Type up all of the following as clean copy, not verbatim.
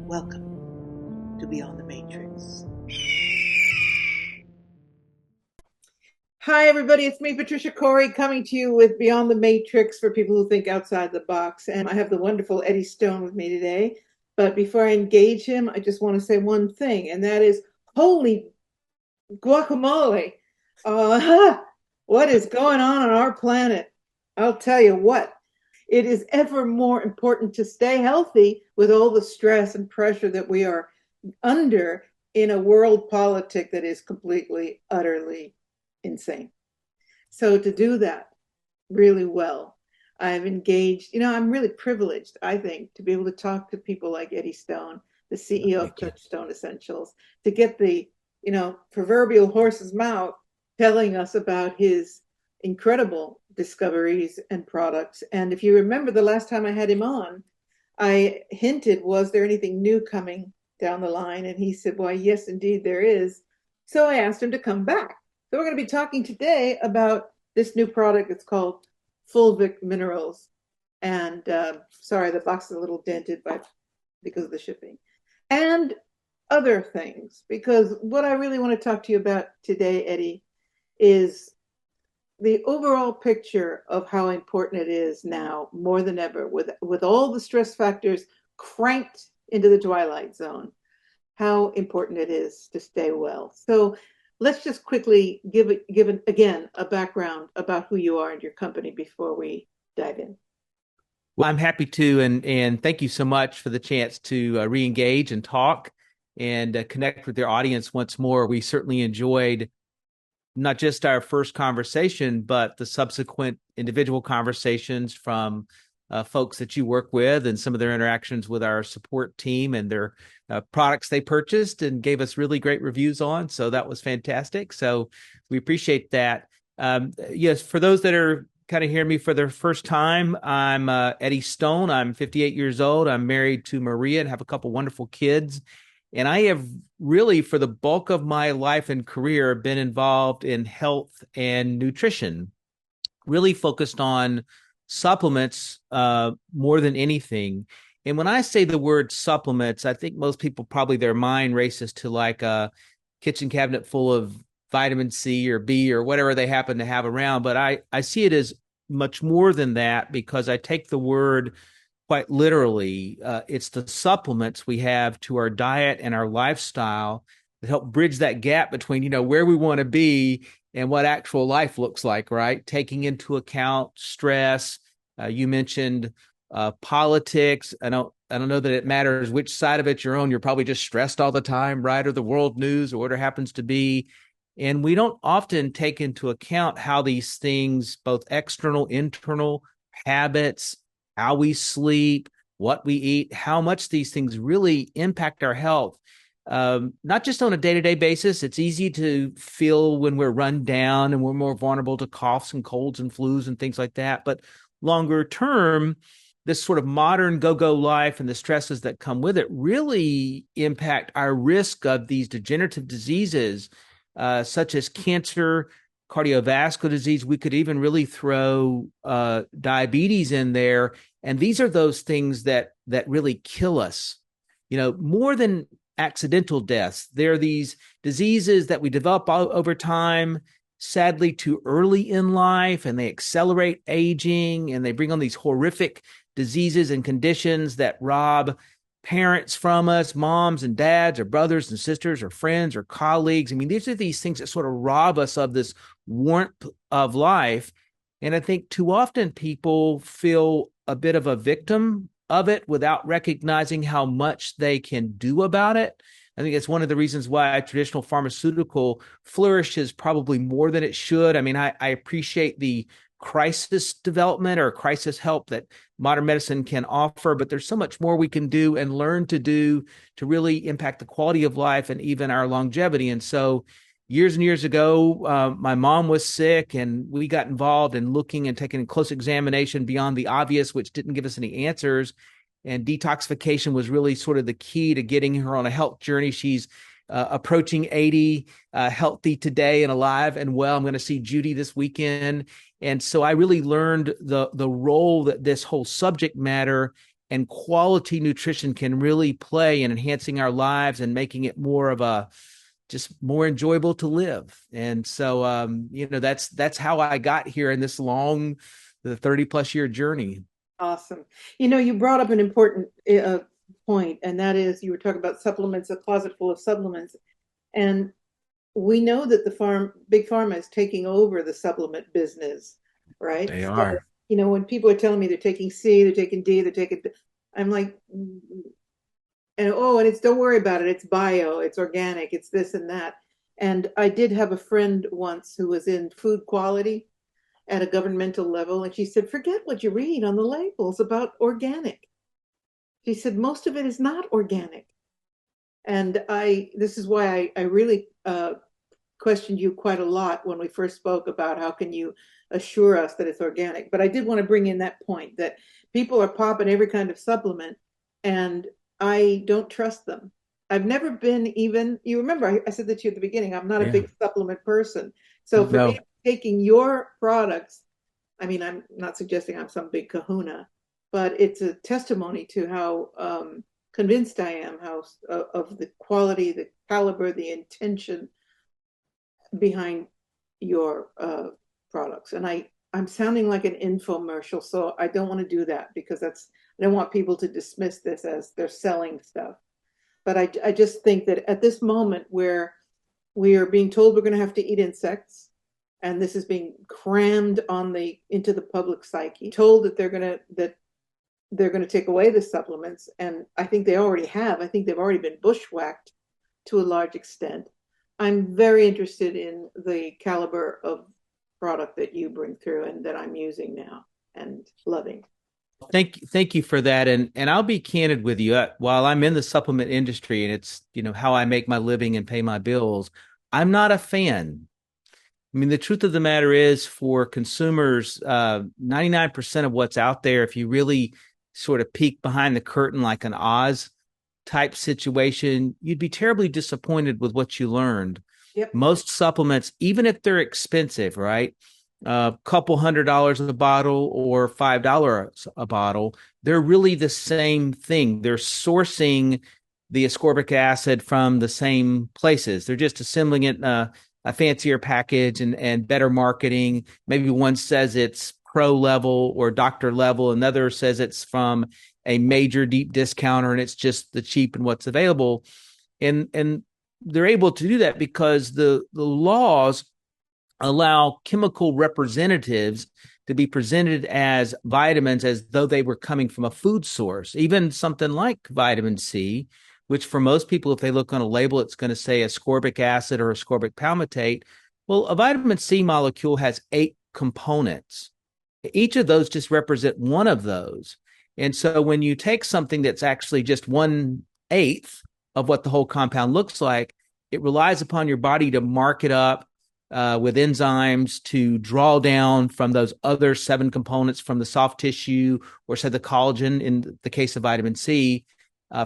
Welcome to Beyond the Matrix. Hi, everybody. It's me, Patricia Cori, coming to you with Beyond the Matrix for people who think outside the box. And I have the wonderful Eddie Stone with me today. But before I engage him, I just want to say one thing, and that is, holy guacamole. What is going on our planet? I'll tell you what. It is ever more important to stay healthy with all the stress and pressure that we are under in a world politic that is completely, utterly insane. So to do that really well, I've engaged, I'm really privileged, I think, to be able to talk to people like Eddie Stone, the CEO of Touchstone Essentials, to get the, proverbial horse's mouth telling us about his incredible discoveries and products. And if you remember the last time I had him on, I hinted, was there anything new coming down the line? And he said, why, yes, indeed, there is. So I asked him to come back. So we're going to be talking today about this new product. It's called Fulvic Minerals. And sorry, the box is a little dented because of the shipping. And other things, because what I really want to talk to you about today, Eddie, is the overall picture of how important it is now, more than ever, with all the stress factors cranked into the twilight zone, how important it is to stay well. So let's just quickly give again a background about who you are and your company before we dive in. Well, I'm happy to, and thank you so much for the chance to re-engage and talk and connect with your audience once more. We certainly enjoyed not just our first conversation, but the subsequent individual conversations from folks that you work with and some of their interactions with our support team and their products they purchased and gave us really great reviews on. So that was fantastic. So we appreciate that. Yes, for those that are kind of hearing me for their first time, I'm Eddie Stone. I'm 58 years old. I'm married to Maria and have a couple wonderful kids. And I have really, for the bulk of my life and career, been involved in health and nutrition, really focused on supplements more than anything. And when I say the word supplements, I think most people probably their mind races to like a kitchen cabinet full of vitamin C or B or whatever they happen to have around. But I see it as much more than that, because I take the word quite literally. It's the supplements we have to our diet and our lifestyle that help bridge that gap between, where we want to be and what actual life looks like, right? Taking into account stress. You mentioned politics. I don't know that it matters which side of it you're on. You're probably just stressed all the time, right? Or the world news or whatever happens to be. And we don't often take into account how these things, both external, internal habits, how we sleep, what we eat, how much these things really impact our health. Not just on a day-to-day basis. It's easy to feel when we're run down and we're more vulnerable to coughs and colds and flus and things like that. But longer term, this sort of modern go-go life and the stresses that come with it really impact our risk of these degenerative diseases, such as cancer, cardiovascular disease. We could even really throw diabetes in there. And these are those things that really kill us, more than accidental deaths. They're these diseases that we develop over time, sadly too early in life, and they accelerate aging, and they bring on these horrific diseases and conditions that rob parents from us, moms and dads or brothers and sisters or friends or colleagues. I mean, these are these things that sort of rob us of this warmth of life. And I think too often people feel a bit of a victim of it without recognizing how much they can do about it. I think it's one of the reasons why traditional pharmaceutical flourishes probably more than it should. I mean, I appreciate the crisis development or crisis help that modern medicine can offer, but there's so much more we can do and learn to do to really impact the quality of life and even our longevity. And so years and years ago, my mom was sick, and we got involved in looking and taking a close examination beyond the obvious, which didn't give us any answers. And detoxification was really sort of the key to getting her on a health journey. She's approaching 80, healthy today and alive and well. I'm going to see Judy this weekend. And so I really learned the role that this whole subject matter and quality nutrition can really play in enhancing our lives and making it more of a just more enjoyable to live. And so, that's how I got here in this long, the 30 plus year journey. Awesome. You brought up an important point, and that is you were talking about supplements, a closet full of supplements. And we know that big pharma is taking over the supplement business, right? They So, are. when people are telling me they're taking C, they're taking D, I'm like, and it's, don't worry about it. It's bio, it's organic, it's this and that. And I did have a friend once who was in food quality at a governmental level, and she said, forget what you read on the labels about organic. She said, most of it is not organic. And this is why I really questioned you quite a lot when we first spoke about how can you assure us that it's organic. But I did want to bring in that point that people are popping every kind of supplement, and I don't trust them. I've never been even, you remember I said that to you at the beginning, I'm not a Yeah. big supplement person. So for me, No. taking your products, I mean, I'm not suggesting I'm some big kahuna, but it's a testimony to how convinced I am of the quality, the caliber, the intention behind your products. And I'm sounding like an infomercial, so I don't want to do that because I don't want people to dismiss this as they're selling stuff. But I just think that at this moment where we are being told we're going to have to eat insects, and this is being crammed into the public psyche, told that they're going to take away the supplements, and I think they already have. I think they've already been bushwhacked to a large extent. I'm very interested in the caliber of product that you bring through and that I'm using now and loving. Thank you for that. And I'll be candid with you. While I'm in the supplement industry and it's, how I make my living and pay my bills, I'm not a fan. I mean, the truth of the matter is for consumers, 99% of what's out there, if you really sort of peek behind the curtain like an Oz type situation, you'd be terribly disappointed with what you learned. Yep. Most supplements, even if they're expensive, right? A couple $100 a bottle or $5 a bottle, they're really the same thing. They're sourcing the ascorbic acid from the same places. They're just assembling it in a fancier package and better marketing. Maybe one says it's pro level or doctor level, another says it's from a major deep discounter and it's just the cheap and what's available. And they're able to do that because the laws allow chemical representatives to be presented as vitamins as though they were coming from a food source. Even something like vitamin C, which for most people, if they look on a label, it's going to say ascorbic acid or ascorbic palmitate. Well, a vitamin C molecule has 8 components. Each of those just represent one of those. And so when you take something that's actually just 1/8 of what the whole compound looks like, it relies upon your body to mark it up with enzymes to draw down from those other 7 components from the soft tissue, or say the collagen in the case of vitamin C,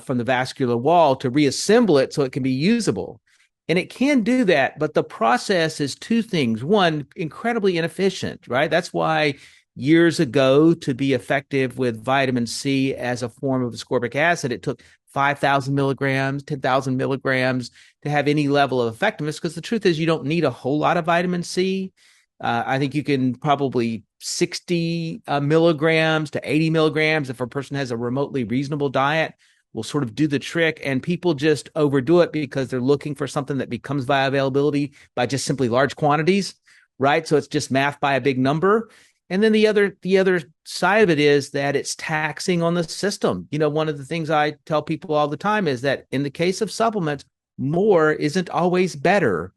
from the vascular wall to reassemble it so it can be usable. And it can do that, but the process is 2 things. One, incredibly inefficient, right? That's why years ago, to be effective with vitamin C as a form of ascorbic acid, it took 5,000 milligrams, 10,000 milligrams to have any level of effectiveness, because the truth is you don't need a whole lot of vitamin C. I think you can probably 60 milligrams to 80 milligrams if a person has a remotely reasonable diet will sort of do the trick. And people just overdo it because they're looking for something that becomes bioavailability by just simply large quantities, right? So it's just math by a big number. And then the other side of it is that it's taxing on the system. One of the things I tell people all the time is that in the case of supplements, more isn't always better,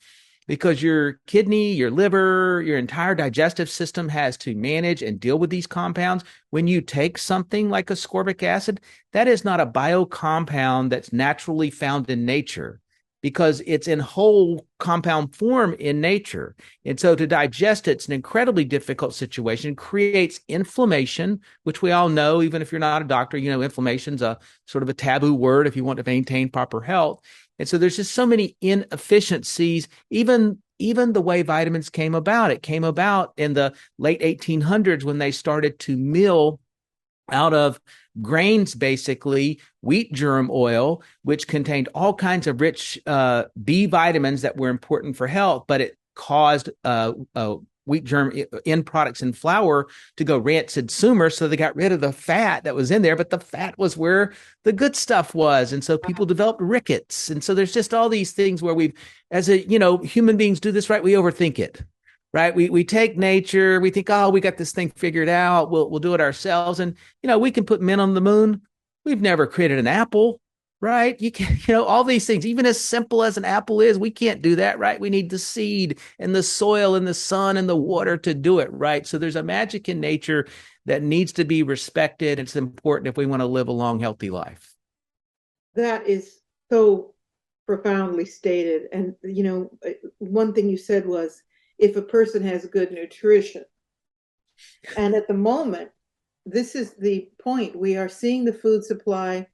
because your kidney, your liver, your entire digestive system has to manage and deal with these compounds. When you take something like ascorbic acid, that is not a biocompound that's naturally found in nature, because it's in whole compound form in nature. And so to digest it's an incredibly difficult situation, creates inflammation, which we all know, even if you're not a doctor, inflammation's a sort of a taboo word if you want to maintain proper health. And so there's just so many inefficiencies, even the way vitamins came about. It came about in the late 1800s when they started to mill out of grains, basically wheat germ oil, which contained all kinds of rich B vitamins that were important for health, but it caused wheat germ end products in flour to go rancid sooner. So they got rid of the fat that was in there, but the fat was where the good stuff was. And so people developed rickets. And so there's just all these things where we've, as a, human beings do this, right? We overthink it. Right. We take nature, we think, oh, we got this thing figured out. We'll do it ourselves. And, we can put men on the moon. We've never created an apple, right? You can, all these things, even as simple as an apple is, we can't do that, right? We need the seed and the soil and the sun and the water to do it, right? So there's a magic in nature that needs to be respected. It's important if we want to live a long, healthy life. That is so profoundly stated. And, one thing you said was if a person has good nutrition. And at the moment, this is the point. We are seeing the food supply.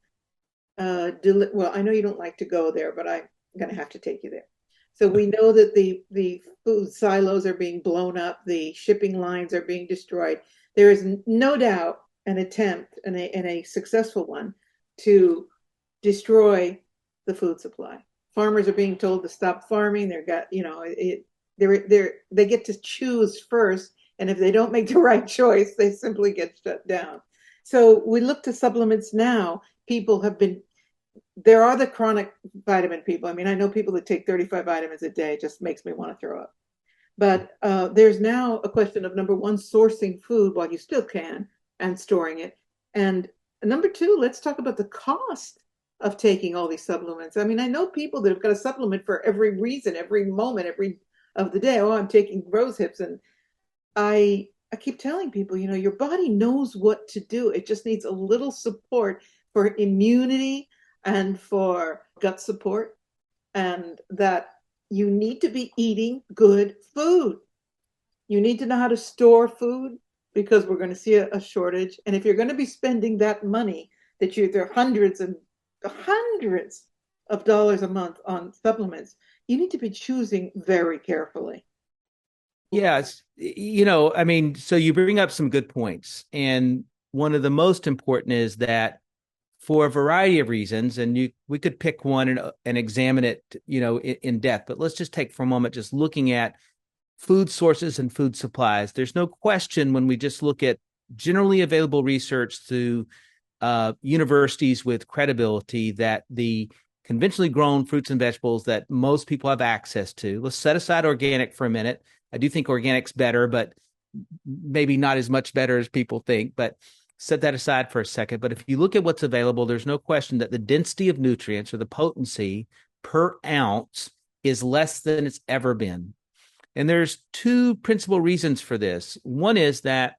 Well, I know you don't like to go there, but I'm going to have to take you there. So we know that the food silos are being blown up, the shipping lines are being destroyed. There is no doubt an attempt, and a successful one, to destroy the food supply. Farmers are being told to stop farming. They get to choose first, and if they don't make the right choice, they simply get shut down. So we look to supplements now. There are the chronic vitamin people. I mean, I know people that take 35 vitamins a day. It just makes me want to throw up. But there's now a question of, number one, sourcing food while you still can and storing it. And number two, let's talk about the cost of taking all these supplements. I mean, I know people that have got a supplement for every reason, every moment, every of the day. Oh, I'm taking rose hips. And I keep telling people, your body knows what to do. It just needs a little support for immunity and for gut support, and that you need to be eating good food. You need to know how to store food, because we're going to see a shortage. And if you're going to be spending that money, there are hundreds and hundreds of dollars a month on supplements, you need to be choosing very carefully. Yes. I mean, so you bring up some good points. And one of the most important is that for a variety of reasons, and we could pick one and examine it, in depth, but let's just take for a moment, just looking at food sources and food supplies. There's no question when we just look at generally available research through universities with credibility that the conventionally grown fruits and vegetables that most people have access to, let's set aside organic for a minute. I do think organic's better, but maybe not as much better as people think, but set that aside for a second. But if you look at what's available, there's no question that the density of nutrients, or the potency per ounce, is less than it's ever been. And there's two principal reasons for this. One is that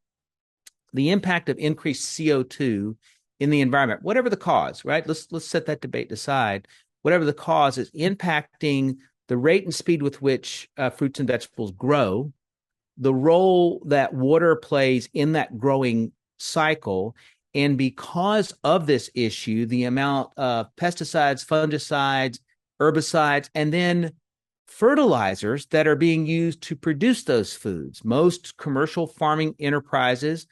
the impact of increased CO2 in the environment, whatever the cause, right? Let's set that debate aside. Whatever the cause is impacting the rate and speed with which fruits and vegetables grow, the role that water plays in that growing cycle. And because of this issue, the amount of pesticides, fungicides, herbicides, and then fertilizers that are being used to produce those foods. Most commercial farming enterprises,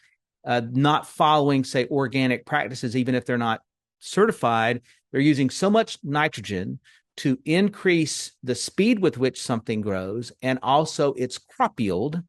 not following, say, organic practices, even if they're not certified, they're using so much nitrogen to increase the speed with which something grows and also its crop yield,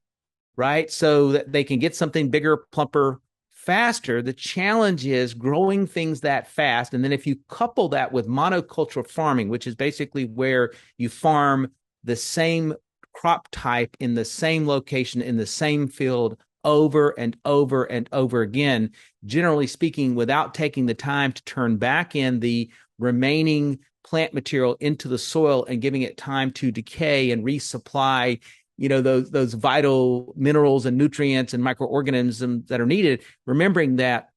right? So that they can get something bigger, plumper, faster. The challenge is growing things that fast. And then if you couple that with monoculture farming, which is basically where you farm the same crop type in the same location, in the same field, over and over and over again, generally speaking, without taking the time to turn back in the remaining plant material into the soil and giving it time to decay and resupply, those vital minerals and nutrients and microorganisms that are needed, remembering that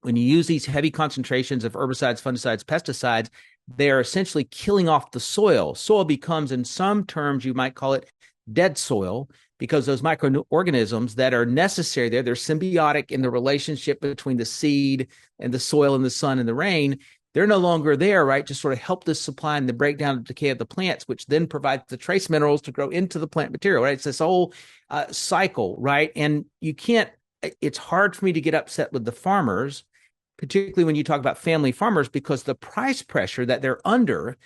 when you use these heavy concentrations of herbicides, fungicides, pesticides, they're essentially killing off the soil. Soil becomes, in some terms, you might call it dead soil, because those microorganisms that are necessary there, they're symbiotic in the relationship between the seed and the soil and the sun and the rain. They're no longer there, right, to sort of help the supply and the breakdown and decay of the plants, which then provides the trace minerals to grow into the plant material, right? It's this whole cycle, right? And it's hard for me to get upset with the farmers particularly when you talk about family farmers, because the price pressure that they're under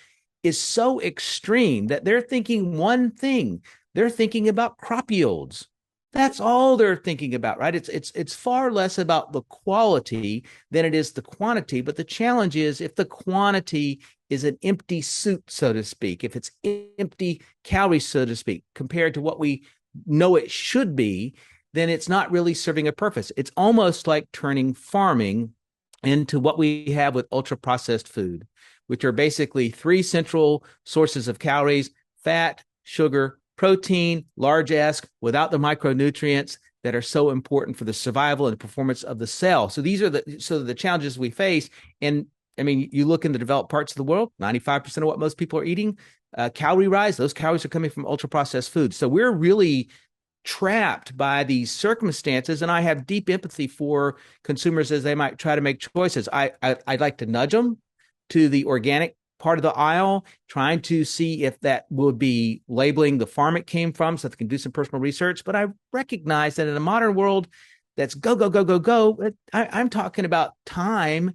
is so extreme that they're thinking one thing. They're thinking about crop yields. That's all they're thinking about, right? It's far less about the quality than it is the quantity. But the challenge is if the quantity is an empty soup, so to speak, if it's empty calories, so to speak, compared to what we know it should be, then it's not really serving a purpose. It's almost like turning farming into what we have with ultra processed food, which are basically three central sources of calories: fat, sugar, protein, large S, without the micronutrients that are so important for the survival and performance of the cell. So these are the challenges we face. And I mean, you look in the developed parts of the world, 95% of what most people are eating, calorie rise, those calories are coming from ultra processed food. So we're really trapped by these circumstances, and I have deep empathy for consumers as they might try to make choices. I'd like to nudge them to the organic part of the aisle, trying to see if that would be labeling the farm it came from so they can do some personal research. But I recognize that in a modern world that's go, go, go, go, go, I'm talking about time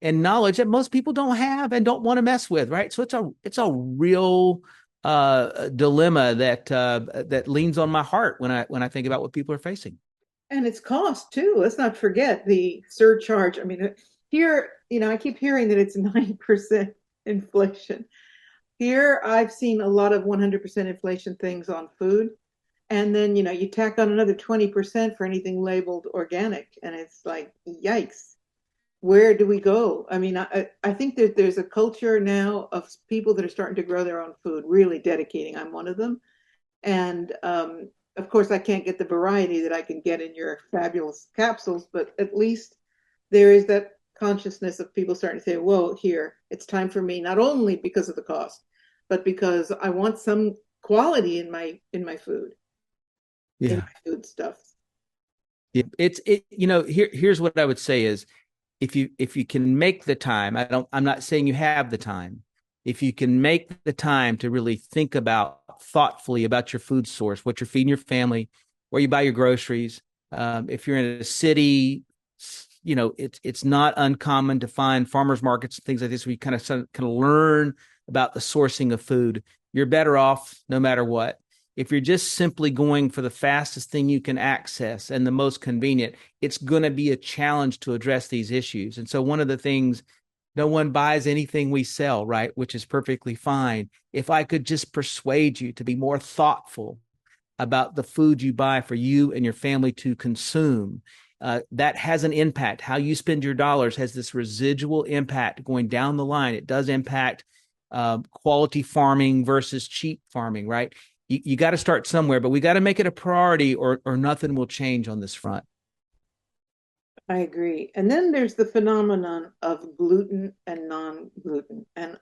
and knowledge that most people don't have and don't want to mess with, right? So it's a real dilemma that leans on my heart when I think about what people are facing. And it's cost too. Let's not forget the surcharge. I mean, here, I keep hearing that it's 9% inflation. Here, I've seen a lot of 100% inflation things on food. And then, you tack on another 20% for anything labeled organic. And it's like, yikes. Where do we go? I mean, I think that there's a culture now of people that are starting to grow their own food, really dedicating. I'm one of them. And of course, I can't get the variety that I can get in your fabulous capsules, but at least there is that consciousness of people starting to say, whoa, here, it's time for me, not only because of the cost, but because I want some quality in my food, in Yeah. my food stuff. Here's what I would say is if you can make the time, I'm not saying you have the time. If you can make the time to really think about thoughtfully about your food source, what you're feeding your family, where you buy your groceries. If you're in a city, it's not uncommon to find farmers markets and things like this where you kind of learn about the sourcing of food. You're better off no matter what. If you're just simply going for the fastest thing you can access and the most convenient, it's going to be a challenge to address these issues. And so one of the things, no one buys anything we sell, right? Which is perfectly fine. If I could just persuade you to be more thoughtful about the food you buy for you and your family to consume, that has an impact. How you spend your dollars has this residual impact going down the line. It does impact quality farming versus cheap farming, right? You got to start somewhere, but we got to make it a priority or nothing will change on this front. I agree. And then there's the phenomenon of gluten and non-gluten. And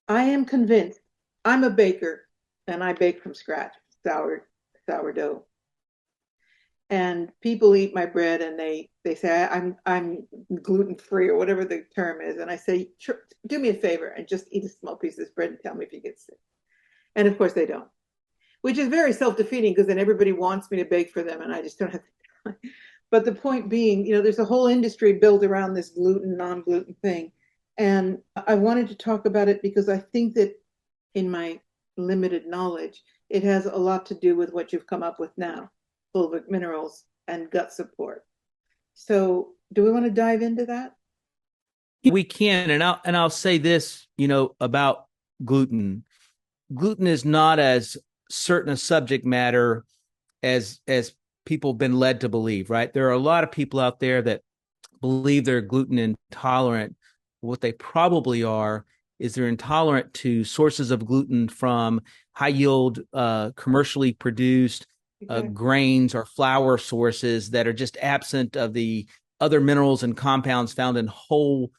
I am convinced, I'm a baker and I bake from scratch, sourdough. And people eat my bread and they say I'm gluten free or whatever the term is. And I say, sure, do me a favor and just eat a small piece of this bread and tell me if you get sick. And of course they don't, which is very self-defeating because then everybody wants me to bake for them and I just don't have time. But the point being, there's a whole industry built around this gluten, non-gluten thing. And I wanted to talk about it because I think that in my limited knowledge, it has a lot to do with what you've come up with now, Fulvic Minerals and gut support. So do we want to dive into that? We can, and I'll say this, about gluten. Gluten is not as certain a subject matter as people have been led to believe, right? There are a lot of people out there that believe they're gluten intolerant. What they probably are is they're intolerant to sources of gluten from high yield, commercially produced grains or flour sources that are just absent of the other minerals and compounds found in whole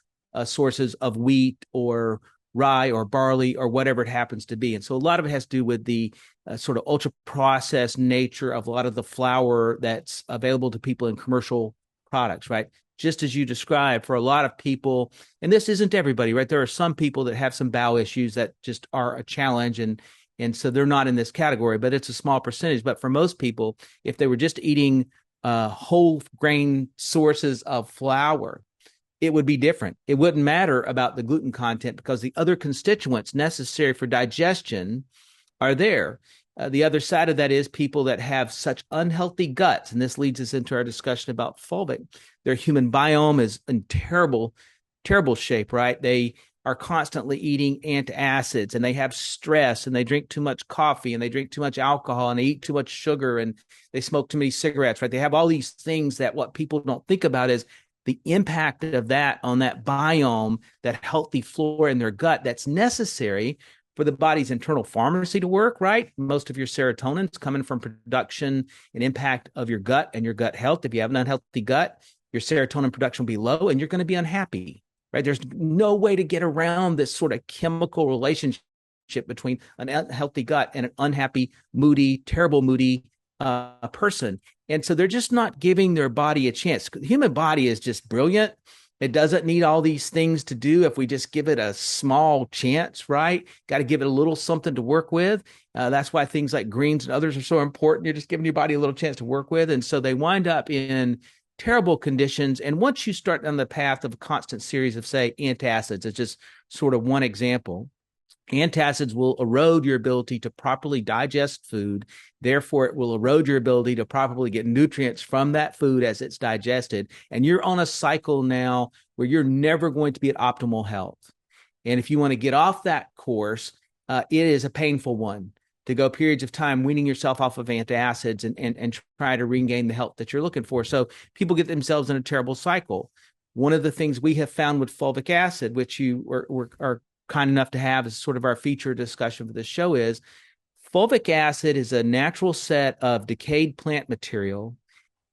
sources of wheat or rye or barley or whatever it happens to be. And so a lot of it has to do with the sort of ultra processed nature of a lot of the flour that's available to people in commercial products, right? Just as you described, for a lot of people, and this isn't everybody, right? There are some people that have some bowel issues that just are a challenge, and so they're not in this category, but it's a small percentage. But for most people, if they were just eating whole grain sources of flour, it would be different. It wouldn't matter about the gluten content because the other constituents necessary for digestion are there. The other side of that is people that have such unhealthy guts, and this leads us into our discussion about fulvic. Their human biome is in terrible, terrible shape, right? They are constantly eating antacids, and they have stress, and they drink too much coffee, and they drink too much alcohol, and they eat too much sugar, and they smoke too many cigarettes, right? They have all these things that what people don't think about is the impact of that on that biome, that healthy flora in their gut that's necessary for the body's internal pharmacy to work, right? Most of your serotonin is coming from production and impact of your gut and your gut health. If you have an unhealthy gut, your serotonin production will be low and you're going to be unhappy, right? There's no way to get around this sort of chemical relationship between an unhealthy gut and an unhappy, moody, terrible, moody person. And so they're just not giving their body a chance. The human body is just brilliant. It doesn't need all these things to do if we just give it a small chance, right? Got to give it a little something to work with. That's why things like greens and others are so important. You're just giving your body a little chance to work with. And so they wind up in terrible conditions. And once you start on the path of a constant series of, say, antacids, it's just sort of one example. Antacids will erode your ability to properly digest food. Therefore, it will erode your ability to properly get nutrients from that food as it's digested. And you're on a cycle now where you're never going to be at optimal health. And if you want to get off that course, it is a painful one to go periods of time weaning yourself off of antacids and try to regain the health that you're looking for. So people get themselves in a terrible cycle. One of the things we have found with fulvic acid, which you are kind enough to have as sort of our feature discussion for this show, is fulvic acid is a natural set of decayed plant material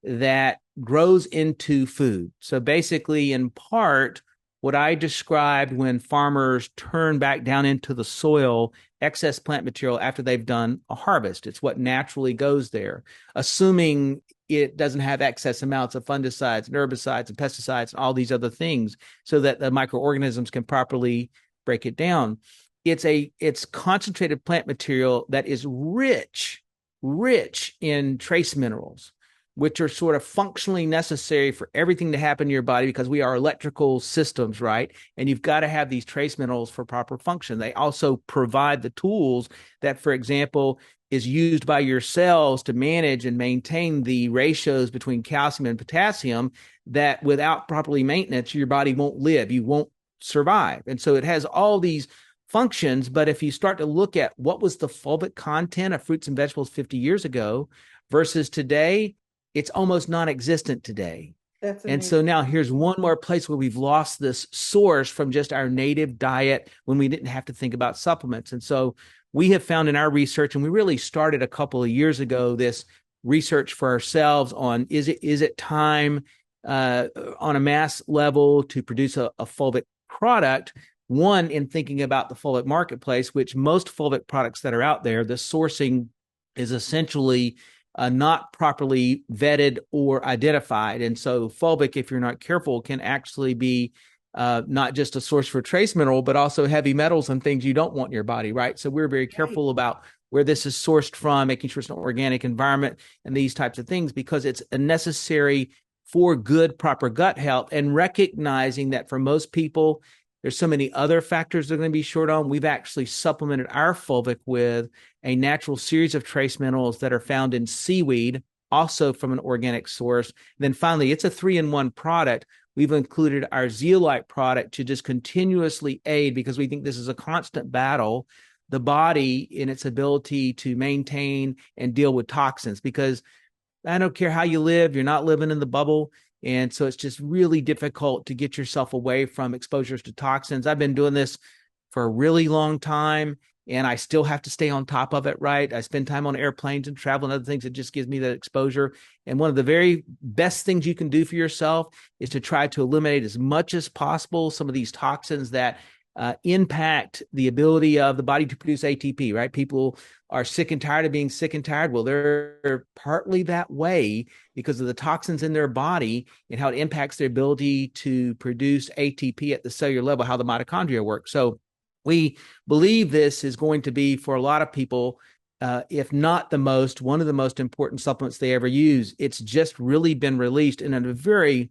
that grows into food. So basically, in part, what I described when farmers turn back down into the soil excess plant material after they've done a harvest. It's what naturally goes there, assuming it doesn't have excess amounts of fungicides and herbicides and pesticides and all these other things so that the microorganisms can properly break it down. It's concentrated plant material that is rich in trace minerals, which are sort of functionally necessary for everything to happen in your body because we are electrical systems, right? And you've got to have these trace minerals for proper function. They also provide the tools that, for example, is used by your cells to manage and maintain the ratios between calcium and potassium that without properly maintenance, your body won't live. You won't survive. And so it has all these functions, but if you start to look at what was the fulvic content of fruits and vegetables 50 years ago versus today, it's almost non-existent today. That's amazing. And so now here's one more place where we've lost this source from just our native diet when we didn't have to think about supplements. And so we have found in our research, and we really started a couple of years ago, this research for ourselves on is it time on a mass level to produce a fulvic product. One, in thinking about the fulvic marketplace, which most fulvic products that are out there, the sourcing is essentially not properly vetted or identified. And so fulvic, if you're not careful, can actually be not just a source for trace mineral, but also heavy metals and things you don't want in your body, right? So we're very careful about where this is sourced from, making sure it's an organic environment and these types of things, because it's necessary for good, proper gut health, and recognizing that for most people, there's so many other factors they're going to be short on. We've actually supplemented our fulvic with a natural series of trace minerals that are found in seaweed, also from an organic source. And then finally, it's a 3-in-1 product. We've included our zeolite product to just continuously aid, because we think this is a constant battle, the body in its ability to maintain and deal with toxins, because I don't care how you live, you're not living in the bubble. And so it's just really difficult to get yourself away from exposures to toxins. I've been doing this for a really long time, and I still have to stay on top of it, right? I spend time on airplanes and travel and other things. It just gives me that exposure. And one of the very best things you can do for yourself is to try to eliminate as much as possible some of these toxins that impact the ability of the body to produce ATP, right? People are sick and tired of being sick and tired. Well, they're partly that way because of the toxins in their body and how it impacts their ability to produce ATP at the cellular level, how the mitochondria work. So we believe this is going to be, for a lot of people, if not the most, one of the most important supplements they ever use. It's just really been released in a very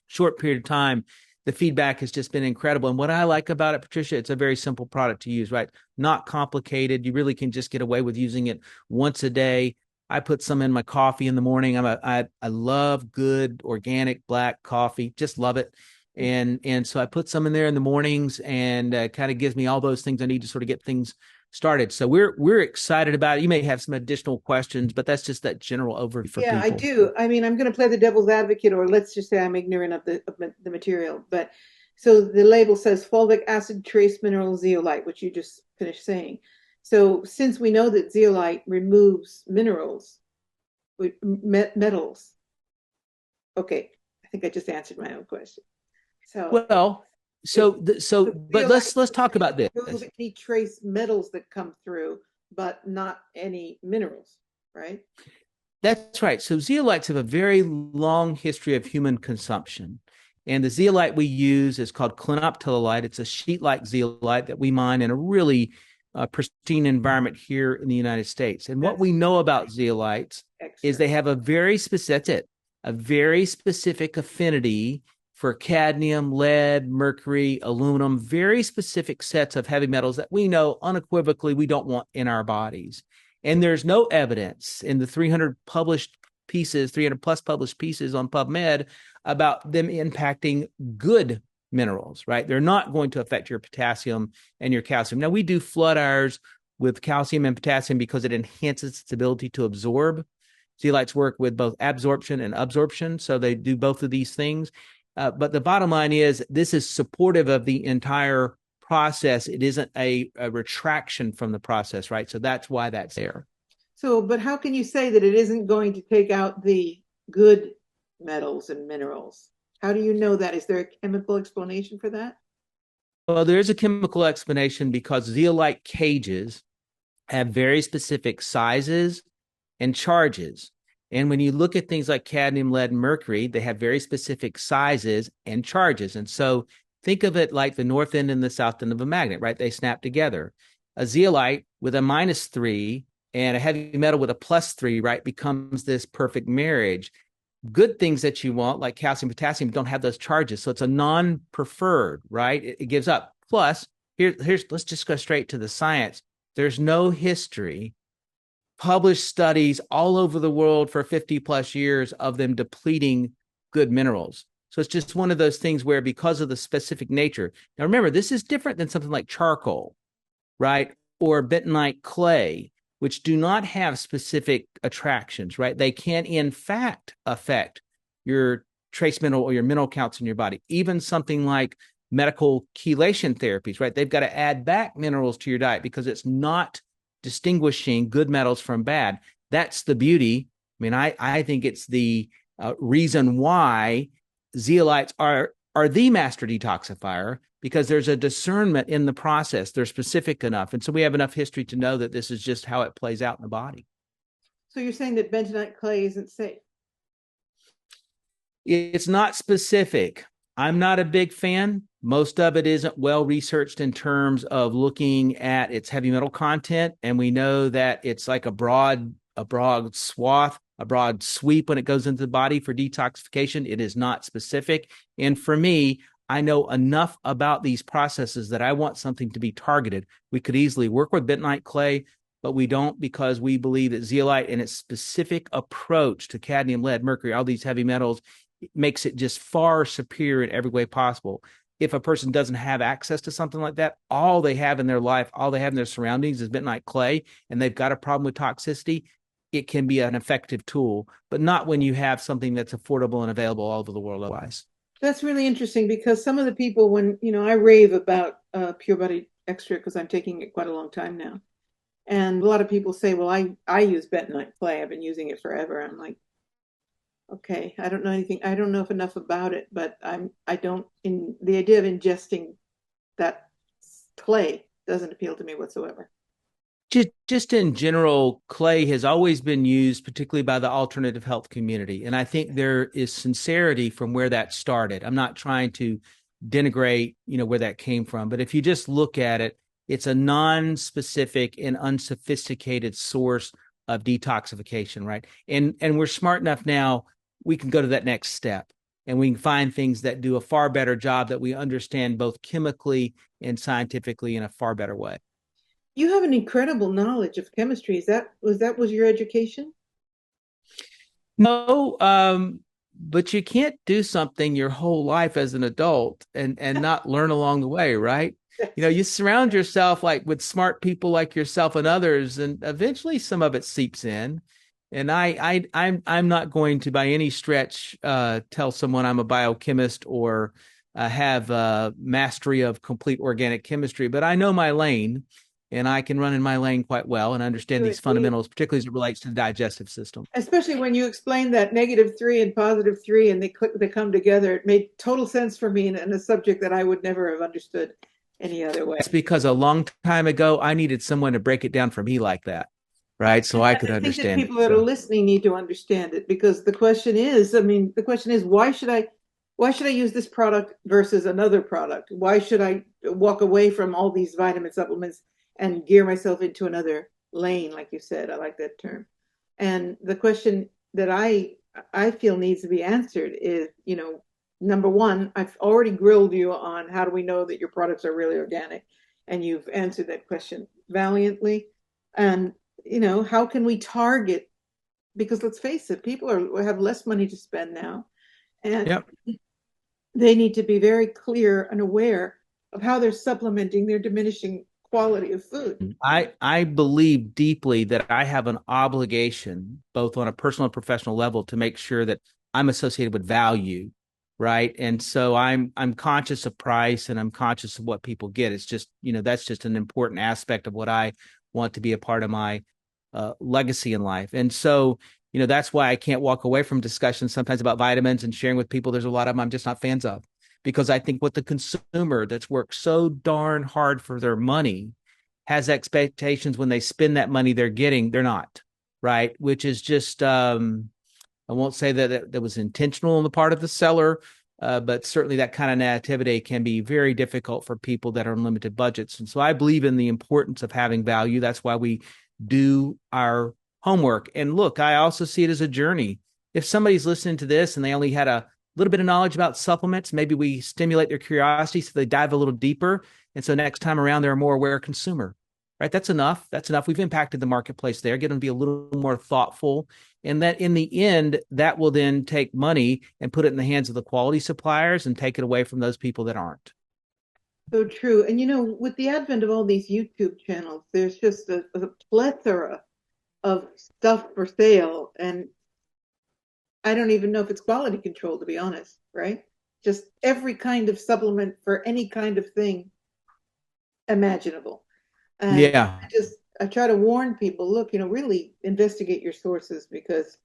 short period of time the feedback has just been incredible. And what I like about it, Patricia, it's a very simple product to use, right? Not complicated. You really can just get away with using it once a day. I put some in my coffee in the morning. I love good organic black coffee. Just love it. And so I put some in there in the mornings, and kind of gives me all those things I need to sort of get things started. So we're excited about it. You may have some additional questions, but that's just that general overview for Yeah, I people. do. I mean, I'm going to play the devil's advocate, or let's just say I'm ignorant of the material. But so the label says fulvic acid, trace mineral, zeolite, which you just finished saying. So since we know that zeolite removes minerals, metals, okay, I think I just answered my own question. So Well, it, but zeolite let's talk about this. removes any trace metals that come through, but not any minerals, right? That's right. So zeolites have a very long history of human consumption. And the zeolite we use is called clinoptilolite. It's a sheet-like zeolite that we mine in a really pristine environment here in the United States. And what That's we know about zeolites is extra. they have a very specific, that's it, a very specific affinity for cadmium, lead, mercury, aluminum, very specific sets of heavy metals that we know unequivocally we don't want in our bodies. And there's no evidence in the 300 published pieces, 300 plus published pieces on PubMed about them impacting good minerals, right? They're not going to affect your potassium and your calcium. Now, we do flood ours with calcium and potassium because it enhances its ability to absorb. Zeolites work with both absorption and absorption, so they do both of these things. But the bottom line is this is supportive of the entire process. It isn't a retraction from the process, right? So that's why that's there. So, but how can you say that it isn't going to take out the good metals and minerals? How do you know that? Is there a chemical explanation for that? Well, there's a chemical explanation because zeolite cages have very specific sizes and charges. And when you look at things like cadmium, lead, and mercury, they have very specific sizes and charges. And so think of it like the north end and the south end of a magnet, right? They snap together. A zeolite with a -3 and a heavy metal with a +3, right, becomes this perfect marriage. Good things that you want, like calcium, potassium, don't have those charges. So it's a non-preferred, right? It gives up. Plus, here's let's just go straight to the science. There's no history, published studies all over the world for 50 plus years of them depleting good minerals. So it's just one of those things where, because of the specific nature. Now, remember, this is different than something like charcoal, right? Or bentonite clay, which do not have specific attractions, right? They can, in fact, affect your trace mineral or your mineral counts in your body. Even something like medical chelation therapies, right? They've got to add back minerals to your diet because it's not distinguishing good metals from bad. That's the beauty. I mean, I think it's the reason why zeolites are the master detoxifier, because there's a discernment in the process. They're specific enough. And so we have enough history to know that this is just how it plays out in the body. So you're saying that bentonite clay isn't safe? It's not specific. I'm not a big fan. Most of it isn't well researched in terms of looking at its heavy metal content. And we know that it's like a broad swath, a broad sweep when it goes into the body for detoxification. It is not specific. And for me, I know enough about these processes that I want something to be targeted. We could easily work with bentonite clay, but we don't, because we believe that zeolite and its specific approach to cadmium, lead, mercury, all these heavy metals, makes it just far superior in every way possible. If a person doesn't have access to something like that, all they have in their life, all they have in their surroundings is bentonite clay, and they've got a problem with toxicity, it can be an effective tool, but not when you have something that's affordable and available all over the world otherwise. That's really interesting, because some of the people, when, I rave about Pure Body Extra because I'm taking it quite a long time now. And a lot of people say, well, I use bentonite clay. I've been using it forever. I'm like, okay, I don't know anything. I don't know if enough about it, but I don't, in the idea of ingesting that clay doesn't appeal to me whatsoever. Just in general, clay has always been used, particularly by the alternative health community. And I think there is sincerity from where that started. I'm not trying to denigrate, where that came from, but if you just look at it, it's a non-specific and unsophisticated source of detoxification, right? And we're smart enough now, we can go to that next step. and we can find things that do a far better job that we understand both chemically and scientifically in a far better way. You have an incredible knowledge of chemistry. Was your education? No, but you can't do something your whole life as an adult and not learn along the way, right? You know, That's you surround yourself like with smart people like yourself and others, and eventually some of it seeps in. And I'm not going to by any stretch tell someone I'm a biochemist or have mastery of complete organic chemistry, but I know my lane, and I can run in my lane quite well and understand you these indeed. fundamentals, particularly as it relates to the digestive system. Especially when you explained that -3 and +3 and they come together. It made total sense for me in a subject that I would never have understood any other way. That's because a long time ago, I needed someone to break it down for me like that, right? So I And could I think that understand it. people that are So, listening need to understand it because the question is, I mean, the question is, why should I use this product versus another product? Why should I walk away from all these vitamin supplements and gear myself into another lane, like you said? I like that term. And the question that I feel needs to be answered is, number one, I've already grilled you on how do we know that your products are really organic, and you've answered that question valiantly. And how can we target? Because let's face it, people have less money to spend now, and yep. they need to be very clear and aware of how they're supplementing their diminishing quality of food. I believe deeply that I have an obligation, both on a personal and professional level, to make sure that I'm associated with value, right? And so I'm conscious of price and I'm conscious of what people get. It's just, that's just an important aspect of what I want to be a part of my legacy in life. And so, that's why I can't walk away from discussions sometimes about vitamins and sharing with people. There's a lot of them I'm just not fans of because I think what the consumer that's worked so darn hard for their money has expectations when they spend that money they're not, right? Which is just I won't say that was intentional on the part of the seller, but certainly that kind of nativity can be very difficult for people that are on limited budgets. And so I believe in the importance of having value. That's why we do our homework. And look, I also see it as a journey. If somebody's listening to this and they only had a little bit of knowledge about supplements, maybe we stimulate their curiosity so they dive a little deeper. And so next time around, they're a more aware consumer, right? That's enough. That's enough. We've impacted the marketplace there, get them to be a little more thoughtful. And that in the end, that will then take money and put it in the hands of the quality suppliers and take it away from those people that aren't. So true. And with the advent of all these YouTube channels, there's just a plethora of stuff for sale. And I don't even know if it's quality control, to be honest, right? Just every kind of supplement for any kind of thing imaginable. And Yeah. I try to warn people, look, really investigate your sources because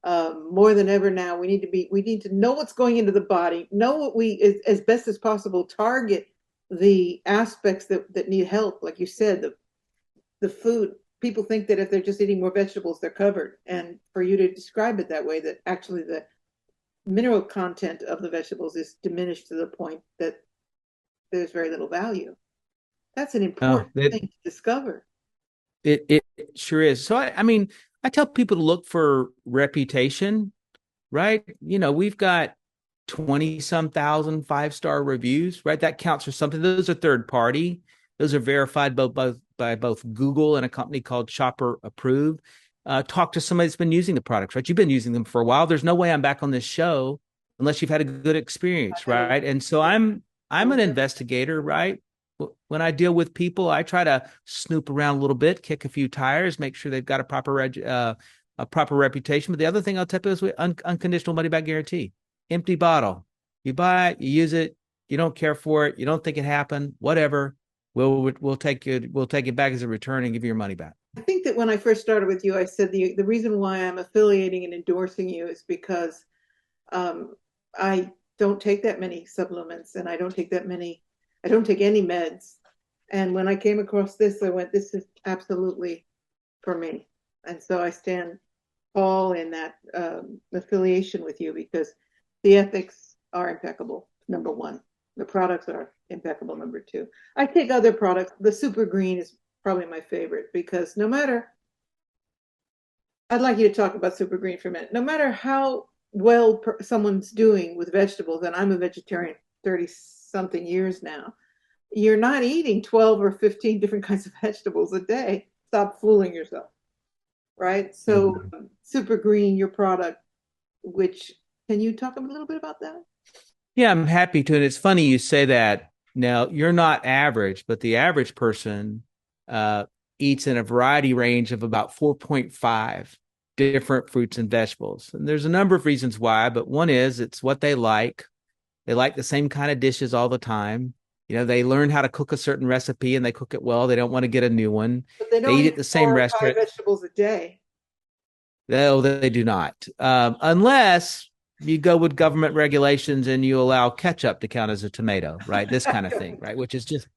more than ever now, we need to know what's going into the body, know what as best as possible, target the aspects that need help. Like you said, the food, people think that if they're just eating more vegetables, they're covered. And for you to describe it that way, that actually the mineral content of the vegetables is diminished to the point that there's very little value. That's an Uh, important it, thing to discover. it sure is. So, I mean, I tell people to look for reputation, right? We've got 20 some thousand 5-star reviews, right? That counts for something. Those are third party. Those are verified both by both Google and a company called Shopper Approved. Talk to somebody that's been using the products, right? You've been using them for a while. There's no way I'm back on this show unless you've had a good experience, I had right? And so a I'm an investigator, right? When I deal with people, I try to snoop around a little bit, kick a few tires, make sure they've got a proper reputation. But the other thing I'll tell you is unconditional money back guarantee. Empty bottle. You buy it, you use it, you don't care for it, you don't think it happened, whatever. We'll take it back as a return and give you your money back. I think that when I first started with you, I said the reason why I'm affiliating and endorsing you is because um, I don't take that many supplements and I don't take any meds. And when I came across this, I went, this is absolutely for me. And so I stand tall in that affiliation with you because the ethics are impeccable, number one. The products are impeccable, number two. I take other products. The super green is probably my favorite because I'd like you to talk about super green for a minute. No matter how someone's doing with vegetables, and I'm a vegetarian 30 something years now, you're not eating 12 or 15 different kinds of vegetables a day. Stop fooling yourself, right? So, Mhm. Super Green, your product, which can you talk a little bit about that? Yeah, I'm happy to. And it's funny you say that. Now, you're not average, but the average person uh, eats in a variety range of about 4.5 different fruits and vegetables. And there's a number of reasons why, but one is it's what they like. They like the same kind of dishes all the time. They learn how to cook a certain recipe and they cook it well. They don't want to get a new one. But they They don't eat eat at the same 4 or 5 restaurant. vegetables a day. No, they do not. Unless you go with government regulations and you allow ketchup to count as a tomato, right? This kind of thing, right? Which is just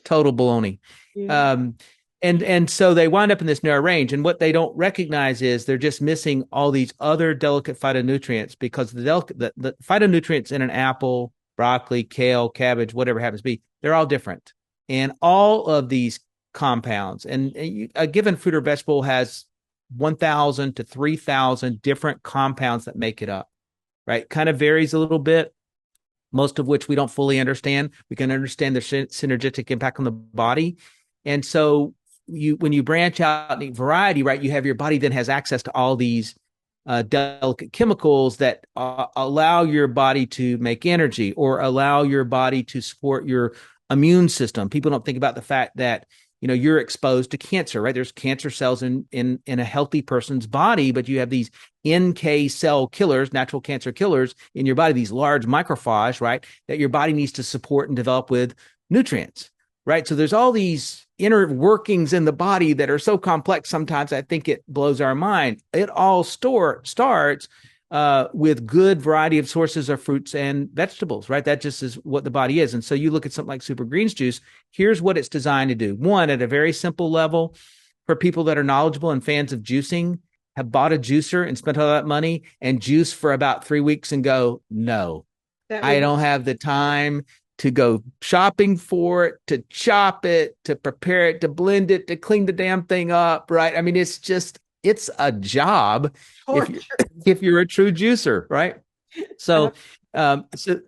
total baloney. Yeah. Um, and so they wind up in this narrow range. And what they don't recognize is they're just missing all these other delicate phytonutrients because the phytonutrients in an apple, broccoli, kale, cabbage, whatever it happens to be, they're all different. And all of these compounds, and a given fruit or vegetable has 1,000 to 3,000 different compounds that make it up, right? Kind of varies a little bit, most of which we don't fully understand. We can understand the synergistic impact on the body. And so when you branch out and eat variety, right, you have your body then has access to all these delicate chemicals that allow your body to make energy or allow your body to support your immune system. People don't think about the fact that you're exposed to cancer, right? There's cancer cells in a healthy person's body, but you have these NK cell killers, natural cancer killers in your body, these large macrophages, right, that your body needs to support and develop with nutrients, right? So there's all these inner workings in the body that are so complex. Sometimes I think it blows our mind. It all starts with good variety of sources of fruits and vegetables, right? That just is what the body is. And so you look at something like Super Greens juice, here's what it's designed to do. One, at a very simple level, for people that are knowledgeable and fans of juicing, have bought a juicer and spent all that money and juice for about 3 weeks and go, no, That I would don't have the time to go shopping for it, to chop it, to prepare it, to blend it, to clean the damn thing up, right? I mean, it's a job if you're torture. if you're a true juicer, right? So, so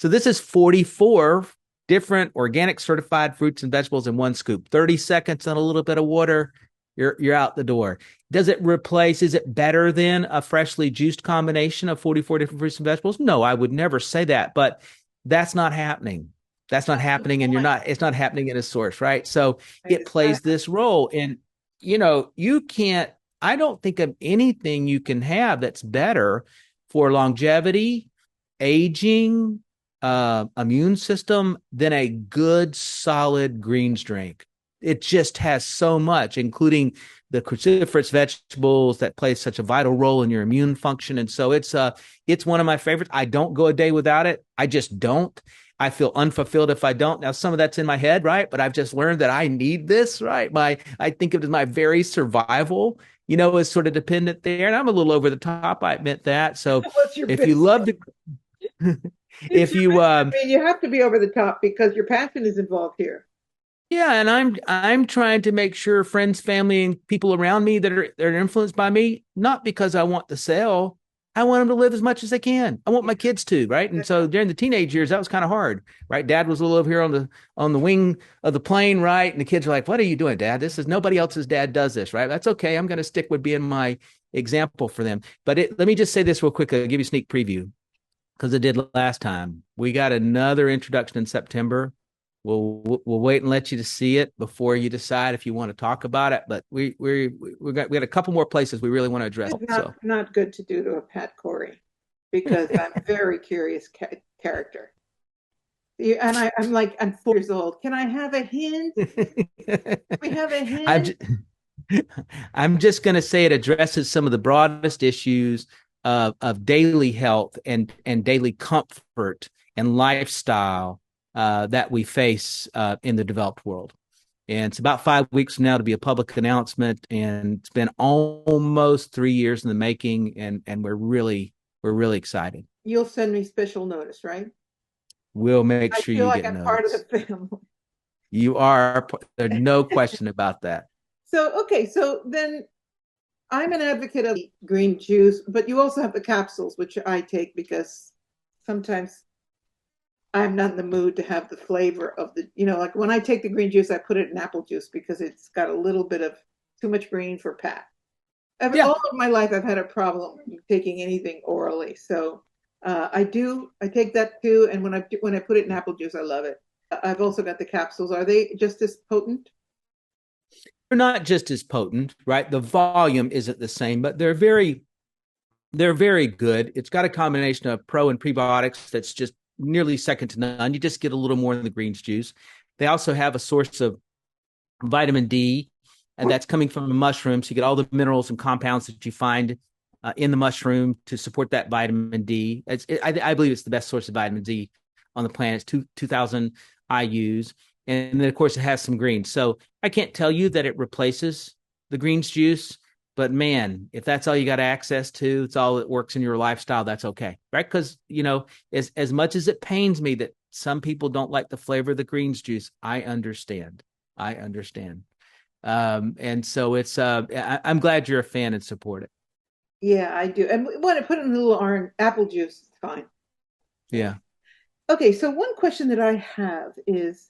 this is 44 different organic certified fruits and vegetables in one scoop. 30 seconds and a little bit of water, you're out the door. Does it replace, is it better than a freshly juiced combination of 44 different fruits and vegetables? No, I would never say that, but that's not happening. That's not That's the happening, and point. it's not happening in a source, right? So Right, it it's not plays this role. And you can't, I don't think of anything you can have that's better for longevity, aging, immune system than a good, solid greens drink. It just has so much, including the cruciferous vegetables that play such a vital role in your immune function. And so it's one of my favorites. I don't go a day without it. I just don't. I feel unfulfilled if I don't. Now, some of that's in my head, right? But I've just learned that I need this, right? I think of it as my very survival, is sort of dependent there. And I'm a little over the top. I admit that. So what's your if you business. love to, It's if your you, business. I mean, you have to be over the top because your passion is involved here. yeah, and I'm trying to make sure friends, family, and people around me that are influenced by me, not because I want to sell. I want them to live as much as they can. I want Yeah. my kids to, right? And so during the teenage years, that was kind of hard, right? Dad was a little over here on the wing of the plane, right? And the kids are like, "What are you doing, Dad? This is nobody else's dad does this, right?" That's okay. I'm going to stick with being my example for them. But let me just say this real quick. I'll give you a sneak preview because I did last time. We got another introduction in September. We'll wait and let you to see it before you decide if you want to talk about it. But we got a couple more places we really want to address. It's So not good to do to a Pat Corey because I'm a very curious character. I'm like, I'm 4 years old. Can I have a hint? We have a I'm hint. just, I'm just going to say it addresses some of the broadest issues of daily health and daily comfort and lifestyle that we face in the developed world. And it's about 5 weeks from now to be a public announcement, and it's been almost 3 years in the making, and we're really excited. You'll send me special notice, right? We'll make I sure feel you like get I'm part of notice. the family. You are, there's no question about that. So, okay, so then I'm an advocate of green juice, but you also have the capsules, which I take because sometimes I'm not in the mood to have the flavor of like when I take the green juice, I put it in apple juice because it's got a little bit of too much green for Pat. Yeah. All of my life, I've had a problem taking anything orally. So I take that too. And when I put it in apple juice, I love it. I've also got the capsules. Are they just as potent? They're not just as potent, right? The volume isn't the same, but they're very good. It's got a combination of pro and prebiotics that's just nearly second to none. You just get a little more in the greens juice. They also have a source of vitamin D, and that's coming from the mushrooms. You get all the minerals and compounds that you find in the mushroom to support that vitamin D. I believe it's the best source of vitamin D on the planet. It's 2,000 IUs. And then, of course, it has some greens. So I can't tell you that it replaces the greens juice, but man, if that's all you got access to, it's all that works in your lifestyle, that's okay, right? Because, as much as it pains me that some people don't like the flavor of the greens juice, I understand. I understand. And so I'm glad you're a fan and support it. Yeah, I do. And when I put it in a little orange apple juice, it's fine. Yeah. Yeah. Okay, so one question that I have is,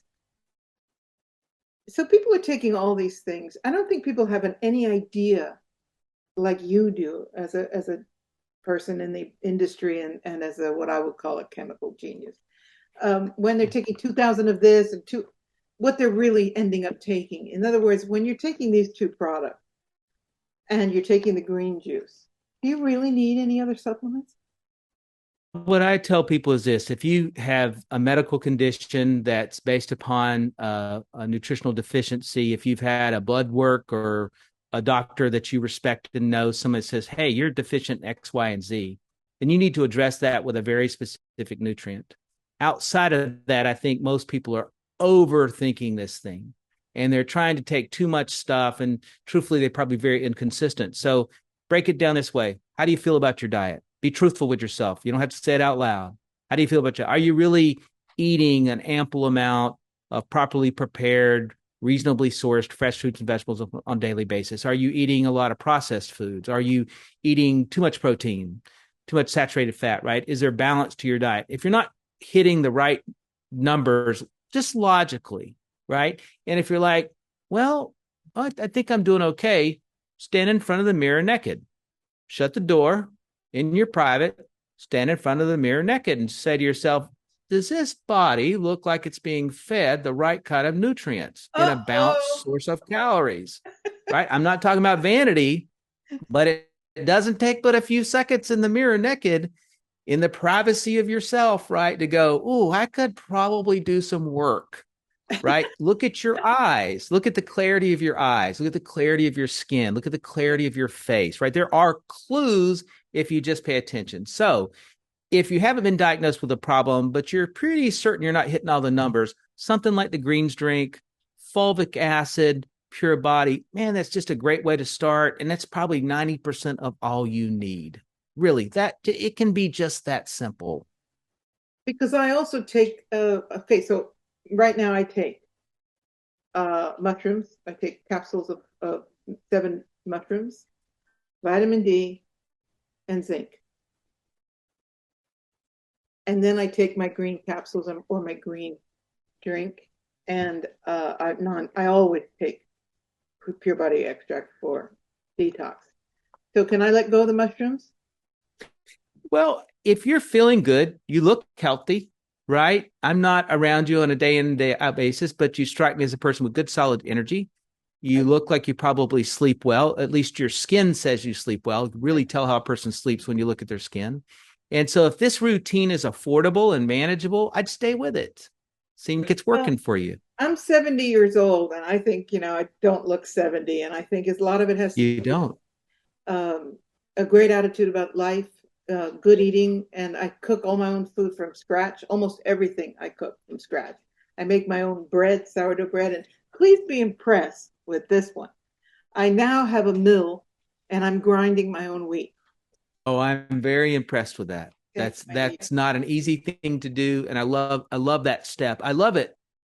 so people are taking all these things. I don't think people have any idea like you do as a person in the industry and as a what I would call a chemical genius. When they're taking 2,000 of this and what they're really ending up taking. In other words, when you're taking these two products and you're taking the green juice, do you really need any other supplements? What I tell people is this: if you have a medical condition that's based upon a nutritional deficiency, if you've had a blood work or a doctor that you respect and know, someone says, hey, you're deficient in X, Y, and Z, then you need to address that with a very specific nutrient. Outside of that, I think most people are overthinking this thing and they're trying to take too much stuff. And truthfully, they're probably very inconsistent. So break it down this way. How do you feel about your diet? Be truthful with yourself. You don't have to say it out loud. How do you feel about you? Are you really eating an ample amount of properly prepared, reasonably sourced fresh fruits and vegetables on a daily basis? Are you eating a lot of processed foods? Are you eating too much protein, too much saturated fat, right? Is there balance to your diet? If you're not hitting the right numbers, just logically, right? And if you're like, well, I think I'm doing okay, stand in front of the mirror naked, shut the door in your private, stand in front of the mirror naked and say to yourself, does this body look like it's being fed the right kind of nutrients in a balanced Uh-oh. source of calories? Right? I'm not talking about vanity, but it doesn't take but a few seconds in the mirror naked in the privacy of yourself, right? To go, oh, I could probably do some work, right? Look at your eyes. Look at the clarity of your eyes. Look at the clarity of your skin. Look at the clarity of your face, right? There are clues if you just pay attention. So if you haven't been diagnosed with a problem, but you're pretty certain you're not hitting all the numbers, something like the greens drink, fulvic acid, pure body, man, that's just a great way to start. And that's probably 90% of all you need. Really, that it can be just that simple. Because I also take, okay, so right now I take mushrooms. I take capsules of 7 mushrooms, vitamin D, and zinc. And then I take my green capsules or my green drink. And I always take pure body extract for detox. So can I let go of the mushrooms? Well, if you're feeling good, you look healthy, right? I'm not around you on a day in, day out basis, but you strike me as a person with good, solid energy. You look like you probably sleep well. At least your skin says you sleep well. You can really tell how a person sleeps when you look at their skin. And so if this routine is affordable and manageable, I'd stay with it. Seems like it's Well, working for you. I'm 70 years old, and I think, I don't look 70. And I think a lot of it has to You do with don't. a great attitude about life, good eating, and I cook all my own food from scratch. Almost everything I cook from scratch. I make my own bread, sourdough bread, and please be impressed with this one. I now have a mill, and I'm grinding my own wheat. Oh, I'm very impressed with that. Thank you. That's not an easy thing to do, and I love that step. I love it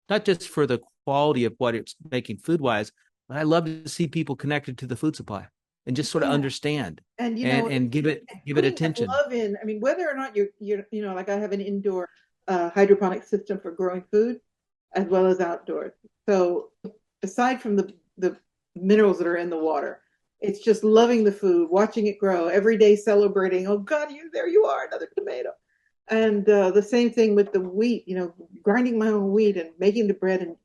not just for the quality of what it's making food wise, but I love to see people connected to the food supply. and just sort of Yeah. understand And and give it putting that attention. love in, I mean, whether or not like I have an indoor hydroponic system for growing food as well as outdoors. So aside from the minerals that are in the water, it's just loving the food, watching it grow, every day celebrating. Oh God, there you are, another tomato. And the same thing with the wheat, grinding my own wheat and making the bread and,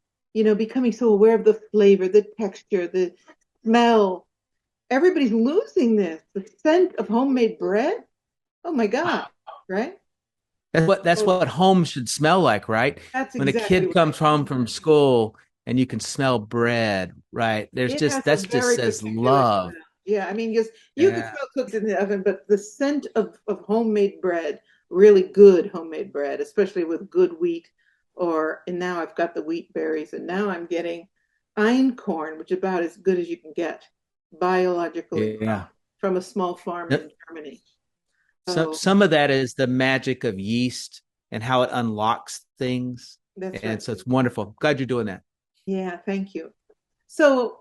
becoming so aware of the flavor, the texture, the smell. Everybody's losing this. The scent of homemade bread. Oh my God. Right? That's Oh, what home should smell like, right? that's When a exactly kid right. comes home from school and you can smell bread, right? It has a That's just very says particular love. smell. Yeah, I mean, just you can Yeah. smell cookies in the oven, but the scent of homemade bread, really good homemade bread, especially with good wheat, and now I've got the wheat berries, and now I'm getting einkorn, which is about as good as you can get, biologically grown Yeah. from a small farm Yep. in Germany. Some So some of that is the magic of yeast and how it unlocks things. that's And right. so it's wonderful. Glad you're doing that. Yeah, thank you. So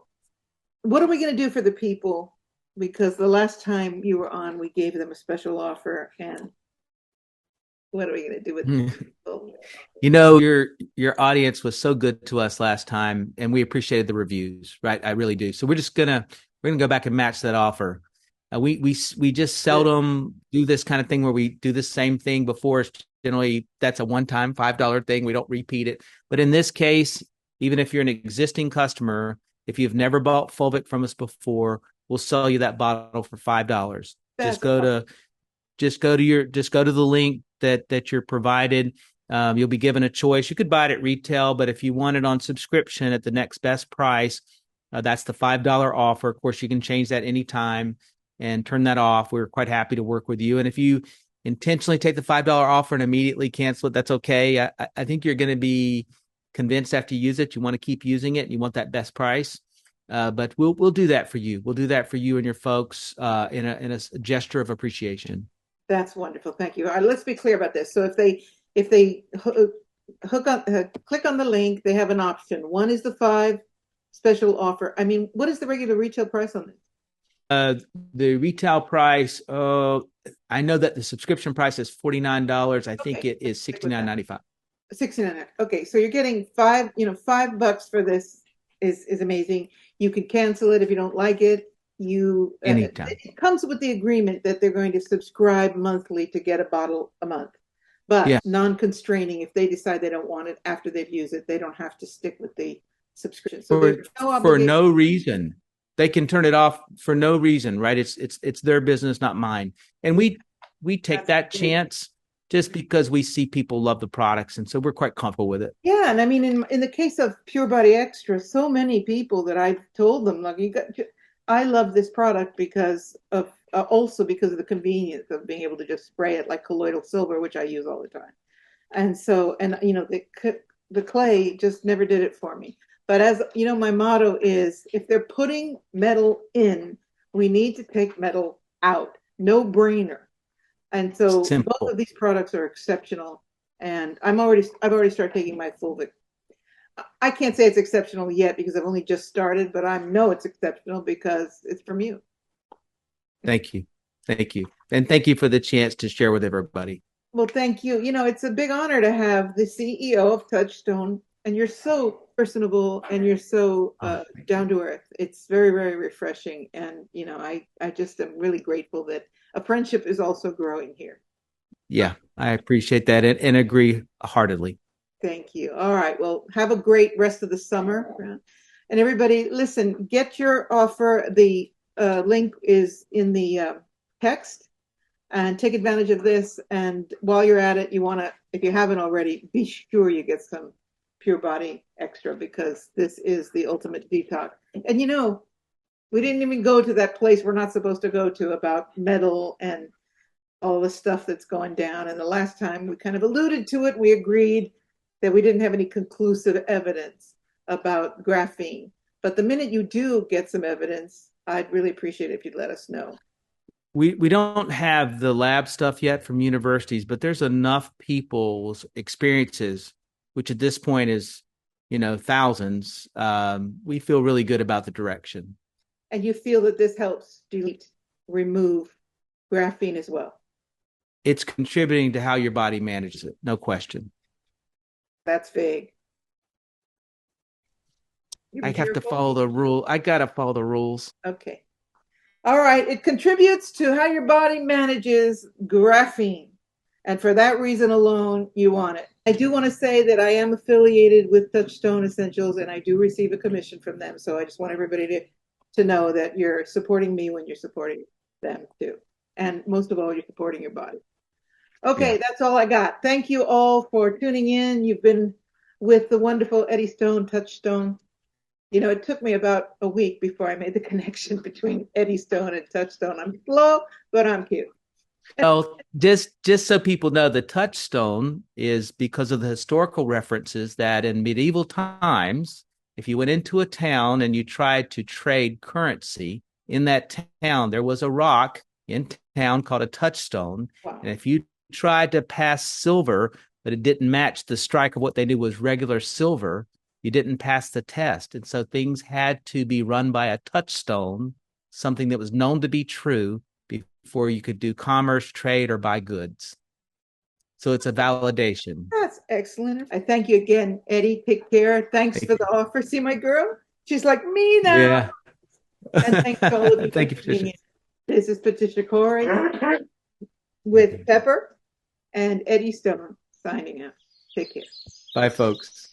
what are we going to do for the people? Because the last time you were on, we gave them a special offer, and what are we going to do with people? Your audience was so good to us last time, and we appreciated the reviews, right? I really do. So we're gonna go back and match that offer. We just Good. seldom do this kind of thing where we do the same thing before. It's generally that's a one-time $5 thing. We don't repeat it. But in this case, even if you're an existing customer, if you've never bought Fulvic from us before, we'll sell you that bottle for $5. Just That's go awesome. to just go to the link that you're provided. You'll be given a choice. You could buy it at retail, but if you want it on subscription at the next best price, that's the $5 offer. Of course, you can change that anytime and turn that off. We're quite happy to work with you. And if you intentionally take the $5 offer and immediately cancel it, that's okay. I think you're going to be convinced after you use it, you want to keep using it. You want that best price. But we'll do that for you. We'll do that for you and your folks in a gesture of appreciation. That's wonderful. Thank you. All right, let's be clear about this. So if they hook on click on the link, they have an option. One is the five special offer. I mean, what is the regular retail price on this? Uh, the retail price, I know that the subscription price is $49. I think Okay, it let's is stick with that. 69.95. 69. Okay, so you're getting $5 for this is amazing. You can cancel it if you don't like it. Anytime. It comes with the agreement that they're going to subscribe monthly to get a bottle a month, but Yeah. non-constraining. If they decide they don't want it after they've used it, they don't have to stick with the subscription. So there's For no for obligation. no reason. They can turn it off for no reason, right? It's their business, not mine. And we take That's that great. chance just because we see people love the products, and so we're quite comfortable with it. Yeah, and I mean, in the case of Pure Body Extra, so many people that I've told them, like, I love this product because of also because of the convenience of being able to just spray it like colloidal silver, which I use all the time. And so, and the clay just never did it for me. But as you know, my motto is, if they're putting metal in, we need to take metal out. No brainer. And so both of Simple. these products are exceptional. And I've already started taking my Fulvic. I can't say it's exceptional yet because I've only just started, but I know it's exceptional because it's from you. Thank you. Thank you. And thank you for the chance to share with everybody. Well, thank you. It's a big honor to have the CEO of Touchstone, and you're so personable and you're so Oh, down to earth. It's very, very refreshing. And, I just am really grateful that a friendship is also growing here. yeah, I appreciate that and agree heartedly. Thank you. All right. Well, have a great rest of the summer. And everybody, listen, get your offer. The link is in the text, and take advantage of this. And while you're at it, if you haven't already, be sure you get some Pure Body Extra because this is the ultimate detox. And we didn't even go to that place we're not supposed to go to about metal and all the stuff that's going down. And the last time we kind of alluded to it, we agreed that we didn't have any conclusive evidence about graphene. But the minute you do get some evidence, I'd really appreciate it if you'd let us know. We don't have the lab stuff yet from universities, but there's enough people's experiences, which at this point is, thousands. We feel really good about the direction. And you feel that this helps remove graphene as well. It's contributing to how your body manages it, no question. That's vague. I have to follow the rule. I got to follow the rules. Okay. All right. It contributes to how your body manages graphene. And for that reason alone, you want it. I do want to say that I am affiliated with Touchstone Essentials and I do receive a commission from them. So I just want everybody to know that you're supporting me when you're supporting them too. And most of all, you're supporting your body. Okay, that's all I got. Thank you all for tuning in. You've been with the wonderful Eddie Stone, Touchstone. You know, it took me about a week before I made the connection between Eddie Stone and Touchstone. I'm slow, but I'm cute. Well, just so people know, the touchstone is because of the historical references that in medieval times, if you went into a town and you tried to trade currency in that town, there was a rock in town called a touchstone. Wow. And if you tried to pass silver, but it didn't match the strike of what they knew was regular silver, you didn't pass the test. And so things had to be run by a touchstone, something that was known to be true before you could do commerce, trade, or buy goods. So it's a validation. That's excellent. I thank you again, Eddie. Take care. Thanks for the offer. See my girl? She's like me now. Yeah. And thanks to all of you. Thank you, Patricia. This is Patricia Cori with Pepper and Eddie Stone signing out. Take care. Bye, folks.